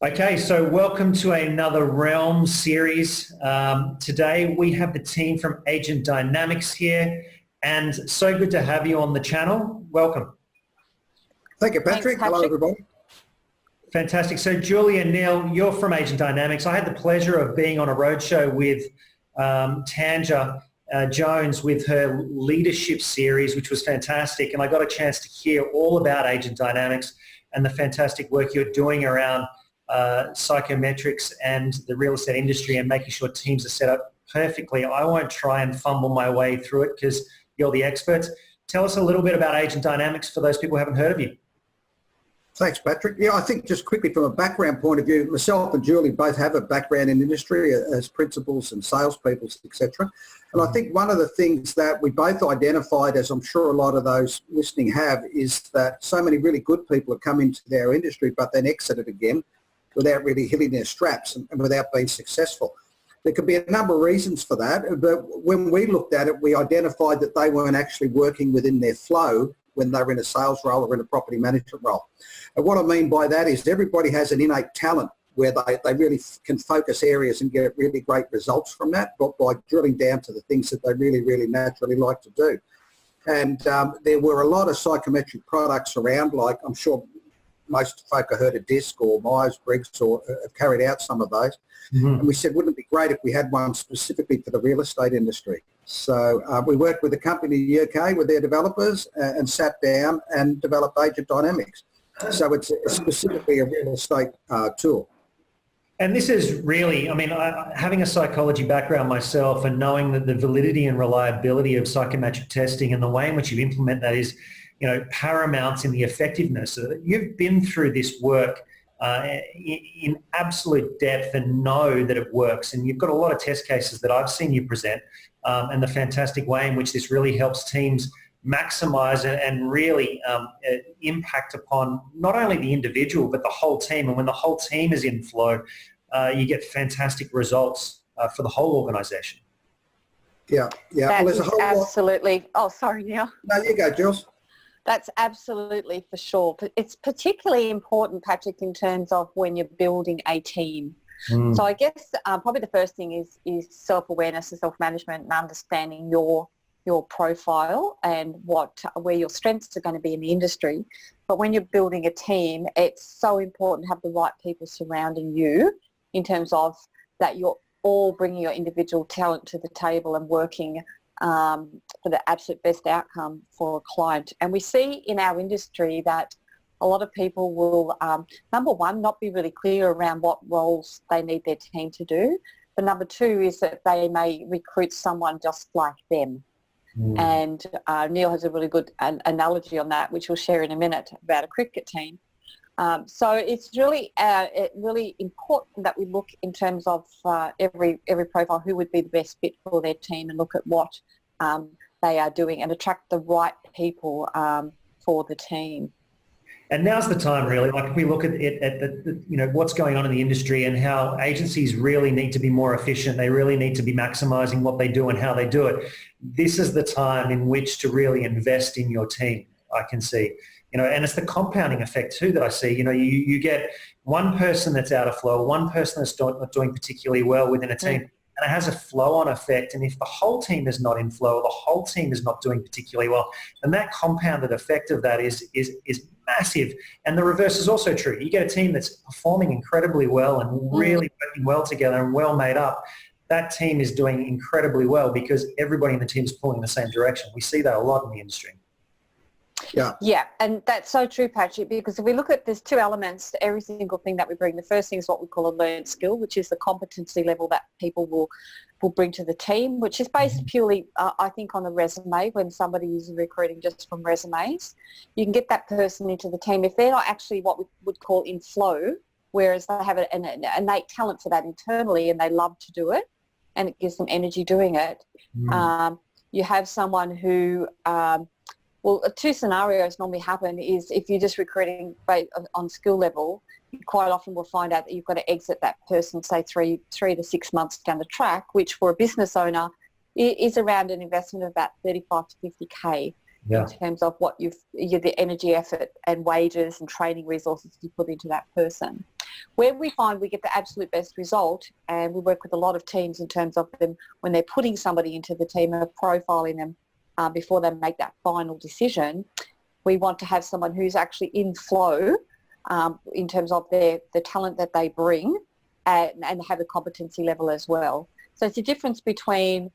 Okay, so welcome to another Realm series. Today we have the team from AgentDynamics here, and so good to have you on the channel. Welcome. Thank you, Patrick. Thanks, Hello, everybody. Fantastic. So Julia, Neil, you're from AgentDynamics. I had the pleasure of being on a roadshow with Tanja Jones with her leadership series, which was fantastic, and I got a chance to hear all about AgentDynamics and the fantastic work you're doing around psychometrics and the real estate industry and making sure teams are set up perfectly. I won't try and fumble my way through it because you're the experts. Tell us a little bit about AgentDynamics for those people who haven't heard of you. Thanks, Patrick. Yeah, I think just quickly from a background point of view, myself and Julie both have a background in industry as principals and salespeople, etc. And I think one of the things that we both identified, as I'm sure a lot of those listening have, is that so many really good people have come into their industry but then exited again without really hitting their straps and without being successful. There could be a number of reasons for that, but when we looked at it, we identified that they weren't actually working within their flow when they were in a sales role or in a property management role. And what I mean by that is everybody has an innate talent where they really can focus areas and get really great results from that, but by drilling down to the things that they really, really naturally like to do. And there were a lot of psychometric products around, like I'm sure most folk have heard of DISC or Myers-Briggs or have carried out some of those. Mm-hmm. And we said, wouldn't it be great if we had one specifically for the real estate industry? So we worked with a company in the UK with their developers and sat down and developed AgentDynamics. So it's specifically a real estate tool. And this is really, I mean, having a psychology background myself and knowing that the validity and reliability of psychometric testing and the way in which you implement that is, paramount in the effectiveness. You've been through this work in absolute depth and know that it works. And you've got a lot of test cases that I've seen you present and the fantastic way in which this really helps teams maximize and really impact upon not only the individual but the whole team. And when the whole team is in flow, you get fantastic results for the whole organization. Yeah. That well, is absolutely. Oh, sorry, Neil. No, you go, Jules. That's absolutely for sure. But it's particularly important, Patrick, in terms of when you're building a team. Mm. So I guess probably the first thing is self-awareness and self-management and understanding your profile and where your strengths are going to be in the industry. But when you're building a team, it's so important to have the right people surrounding you in terms of that you're all bringing your individual talent to the table and working for the absolute best outcome for a client. And we see in our industry that a lot of people will, number one, not be really clear around what roles they need their team to do. But number two is that they may recruit someone just like them. Mm. And Neil has a really good analogy on that, which we'll share in a minute, about a cricket team. So it's really important that we look in terms of every profile who would be the best fit for their team and look at what they are doing and attract the right people for the team. And now's the time, really. Like if we look at it, at what's going on in the industry and how agencies really need to be more efficient, they really need to be maximizing what they do and how they do it. This is the time in which to really invest in your team, I can see. And it's the compounding effect too that I see. You get one person that's out of flow, one person that's not doing particularly well within a team, and it has a flow-on effect. And if the whole team is not in flow, or the whole team is not doing particularly well, then that compounded effect of that is massive. And the reverse is also true. You get a team that's performing incredibly well and really working well together and well made up. That team is doing incredibly well because everybody in the team is pulling in the same direction. We see that a lot in the industry. Yeah, and that's so true, Patrick, because if we look at, there's two elements to every single thing that we bring. The first thing is what we call a learned skill, which is the competency level that people will bring to the team, which is based purely, I think, on the resume. When somebody is recruiting just from resumes, you can get that person into the team if they're not actually what we would call in flow, whereas they have an innate talent for that internally and they love to do it and it gives them energy doing it. You have someone who... well, two scenarios normally happen is if you're just recruiting on skill level, you quite often will find out that you've got to exit that person, say, three to 6 months down the track, which for a business owner is around an investment of about 35 to 50K in terms of what the energy, effort and wages and training resources you put into that person. Where we find we get the absolute best result, and we work with a lot of teams in terms of them when they're putting somebody into the team of profiling them before they make that final decision, we want to have someone who's actually in flow in terms of the talent that they bring and have a competency level as well. So it's a difference between,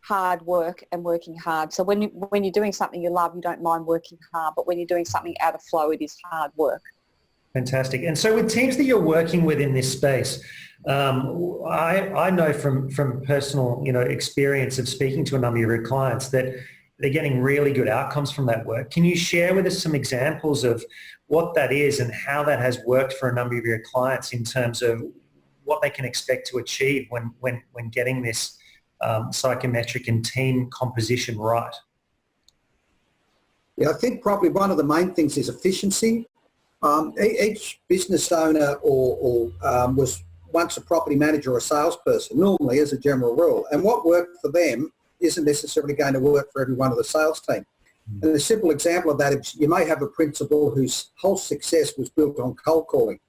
hard work and working hard. So when you're doing something you love, you don't mind working hard, but when you're doing something out of flow, it is hard work. Fantastic. And so with teams that you're working with in this space, I know from personal, experience of speaking to a number of your clients that they're getting really good outcomes from that work. Can you share with us some examples of what that is and how that has worked for a number of your clients in terms of what they can expect to achieve when getting this psychometric and team composition right? Yeah, I think probably one of the main things is efficiency. Each business owner or was once a property manager or a salesperson, normally as a general rule, and what worked for them isn't necessarily going to work for every one of the sales team. And a simple example of that is you may have a principal whose whole success was built on cold calling.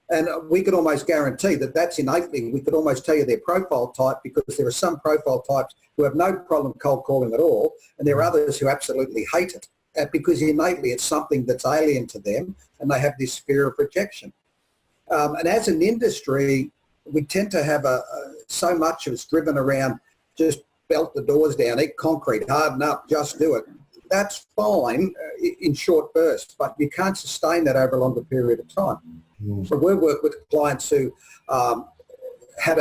And we could almost guarantee that that's innately, we could almost tell you their profile type, because there are some profile types who have no problem cold calling at all, and there are others who absolutely hate it because innately it's something that's alien to them and they have this fear of rejection. And as an industry, we tend to have so much of it's driven around just belt the doors down, eat concrete, harden up, just do it. That's fine in short bursts, but you can't sustain that over a longer period of time. So we work with clients who had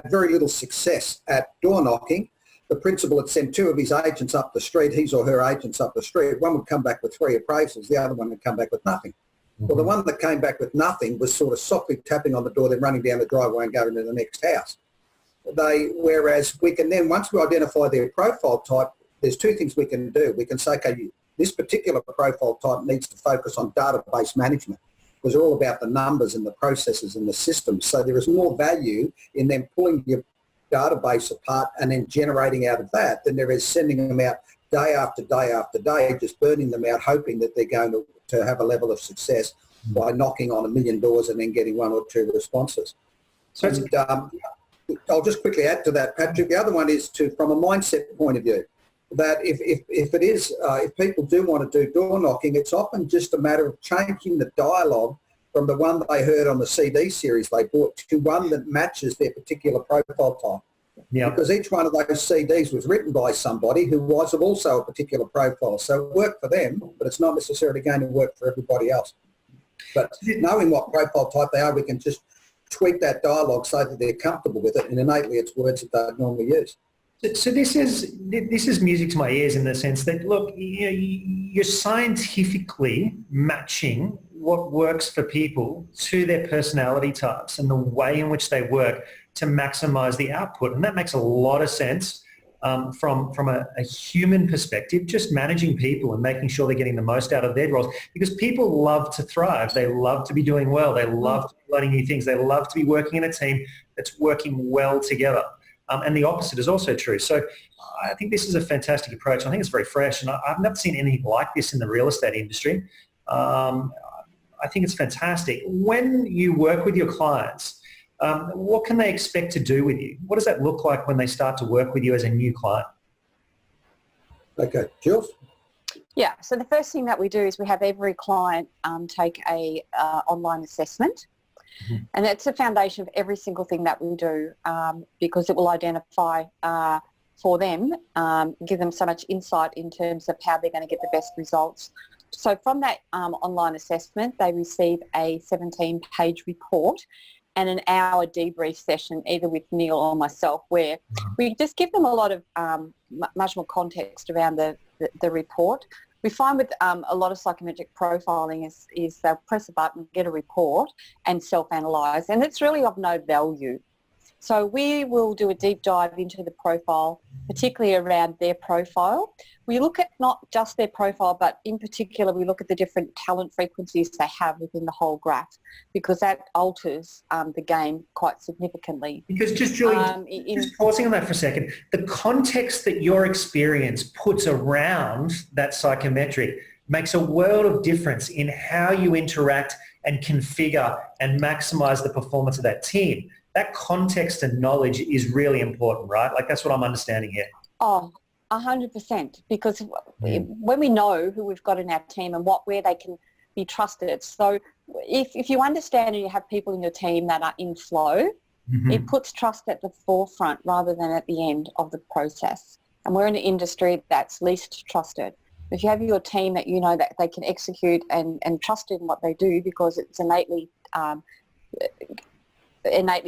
very little success at door knocking. The principal had sent two of his agents up the street, his or her agents up the street. One would come back with 3 appraisals, the other one would come back with nothing. Well, the one that came back with nothing was sort of softly tapping on the door, then running down the driveway and going to the next house. Whereas we can then, once we identify their profile type, there's 2 things we can do. We can say, okay, this particular profile type needs to focus on database management, because they're all about the numbers and the processes and the systems. So there is more value in them pulling your database apart and then generating out of that than there is sending them out day after day after day, just burning them out, hoping that they're going to have a level of success by knocking on 1 million doors and then getting 1 or 2 responses. So I'll just quickly add to that, Patrick. The other one is from a mindset point of view, that if people do want to do door knocking, it's often just a matter of changing the dialogue from the one that they heard on the CD series they bought to one that matches their particular profile type. Yeah. Because each one of those CDs was written by somebody who was also a particular profile. So it worked for them, but it's not necessarily going to work for everybody else. But knowing what profile type they are, we can just tweak that dialogue so that they're comfortable with it, and innately it's words that they normally use. So this is music to my ears in the sense that, look, you're scientifically matching what works for people to their personality types and the way in which they work to maximize the output. And that makes a lot of sense from a human perspective, just managing people and making sure they're getting the most out of their roles, because people love to thrive. They love to be doing well. They love to be learning new things. They love to be working in a team that's working well together. And the opposite is also true. So I think this is a fantastic approach. I think it's very fresh, and I've never seen anything like this in the real estate industry. I think it's fantastic. When you work with your clients, what can they expect to do with you? What does that look like when they start to work with you as a new client? Okay, Jules? Yeah, so the first thing that we do is we have every client take a online assessment. Mm-hmm. And that's the foundation of every single thing that we do, because it will identify for them, give them so much insight in terms of how they're going to get the best results. So from that online assessment, they receive a 17-page report and an hour debrief session, either with Neil or myself, where we just give them a lot of much more context around the report. We find with a lot of psychometric profiling is they'll press a button, get a report and self-analyse, and it's really of no value. So we will do a deep dive into the profile, particularly around their profile. We look at not just their profile, but in particular we look at the different talent frequencies they have within the whole graph, because that alters the game quite significantly. Because just Julie, just pausing on that for a second, the context that your experience puts around that psychometric makes a world of difference in how you interact and configure and maximize the performance of that team. That context and knowledge is really important, right? Like that's what I'm understanding here. Oh, 100%, because when we know who we've got in our team and where they can be trusted. So if you understand and you have people in your team that are in flow, it puts trust at the forefront rather than at the end of the process. And we're in an industry that's least trusted. If you have your team that you know that they can execute and trust in what they do because it's innately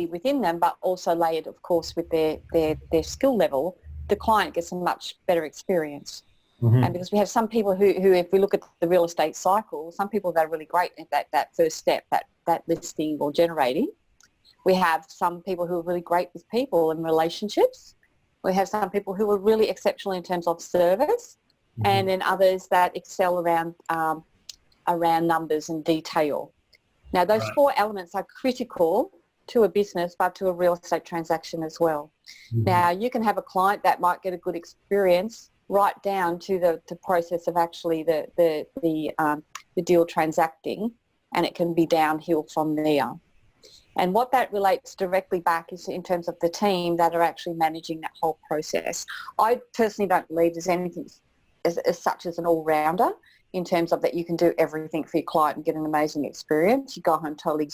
within them, but also layered, of course, with their skill level, the client gets a much better experience. And because we have some people who, if we look at the real estate cycle, some people that are really great at that first step, that listing or generating. We have some people who are really great with people and relationships. We have some people who are really exceptional in terms of service, and then others that excel around numbers and detail. Now, those four elements are critical to a business, but to a real estate transaction as well. Now, you can have a client that might get a good experience right down to the process of actually the deal transacting, and it can be downhill from there. And what that relates directly back is in terms of the team that are actually managing that whole process. I personally don't believe there's anything as such as an all-rounder in terms of that you can do everything for your client and get an amazing experience. You go home totally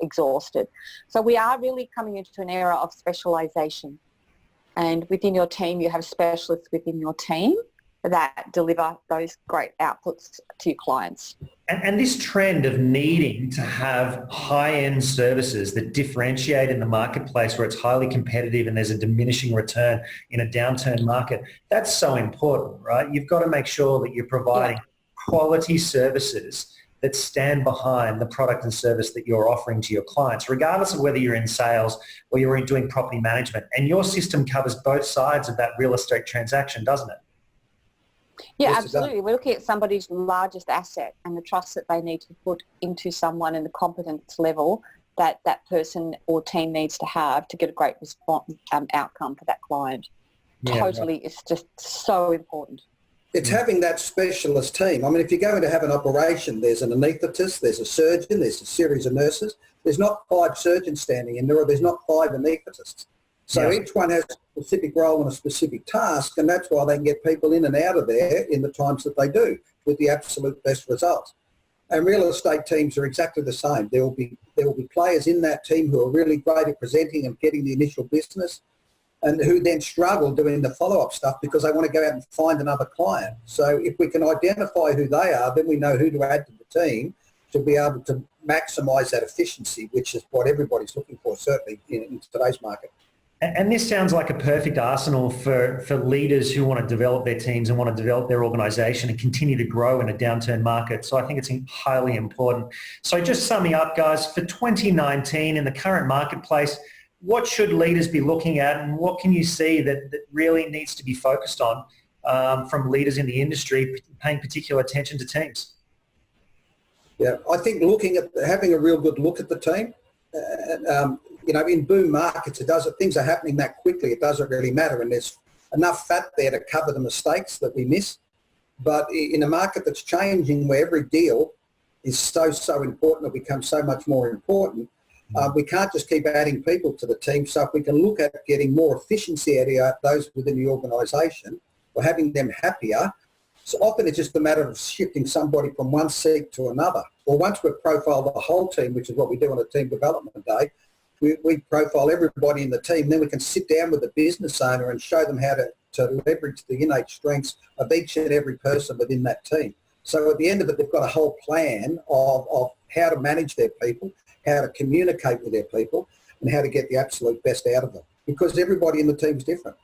exhausted. So we are really coming into an era of specialization. And within your team, you have specialists within your team that deliver those great outputs to your clients. And this trend of needing to have high-end services that differentiate in the marketplace where it's highly competitive and there's a diminishing return in a downturn market, that's so important, right? You've got to make sure that you're providing quality services that stand behind the product and service that you're offering to your clients, regardless of whether you're in sales or you're doing property management. And your system covers both sides of that real estate transaction, doesn't it? Yeah, absolutely. We're looking at somebody's largest asset and the trust that they need to put into someone and the competence level that that person or team needs to have to get a great response, outcome for that client. Yeah, totally, right. It's just so important. It's having that specialist team. I mean, if you're going to have an operation, there's an anaesthetist, there's a surgeon, there's a series of nurses. There's not 5 surgeons standing in there, or there's not 5 anaesthetists. So each one has a specific role and a specific task, and that's why they can get people in and out of there in the times that they do with the absolute best results. And real estate teams are exactly the same. There will be players in that team who are really great at presenting and getting the initial business, and who then struggle doing the follow-up stuff because they want to go out and find another client. So if we can identify who they are, then we know who to add to the team to be able to maximise that efficiency, which is what everybody's looking for, certainly in today's market. And this sounds like a perfect arsenal for leaders who want to develop their teams and want to develop their organisation and continue to grow in a downturn market. So I think it's highly important. So just summing up, guys, for 2019 in the current marketplace, what should leaders be looking at, and what can you see that really needs to be focused on from leaders in the industry paying particular attention to teams? Yeah, I think having a real good look at the team. In boom markets, things are happening that quickly. It doesn't really matter, and there's enough fat there to cover the mistakes that we miss. But in a market that's changing, where every deal is so important, it becomes so much more important. We can't just keep adding people to the team. So if we can look at getting more efficiency out of those within the organisation, or having them happier, so often it's just a matter of shifting somebody from one seat to another. Or once we've profiled the whole team, which is what we do on a team development day, we profile everybody in the team. Then we can sit down with the business owner and show them how to leverage the innate strengths of each and every person within that team. So at the end of it, they've got a whole plan of how to manage their people, how to communicate with their people, and how to get the absolute best out of them, because everybody in the team is different.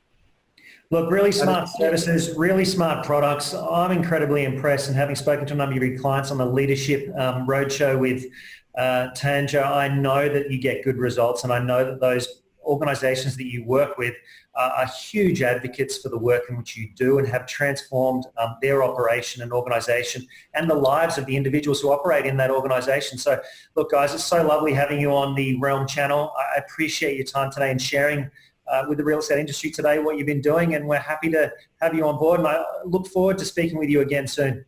Look, really smart services, really smart products. I'm incredibly impressed, and having spoken to a number of your clients on the leadership roadshow with Tanja, I know that you get good results, and I know that those organisations that you work with are huge advocates for the work in which you do and have transformed their operation and organisation and the lives of the individuals who operate in that organisation. So look, guys, it's so lovely having you on the Realm channel. I appreciate your time today and sharing with the real estate industry today what you've been doing, and we're happy to have you on board, and I look forward to speaking with you again soon.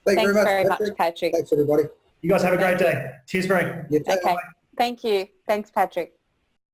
Thanks very much, Patrick. Thanks, everybody. You guys have a great day. Cheers, Frank. You too. Okay. Thank you. Thanks, Patrick.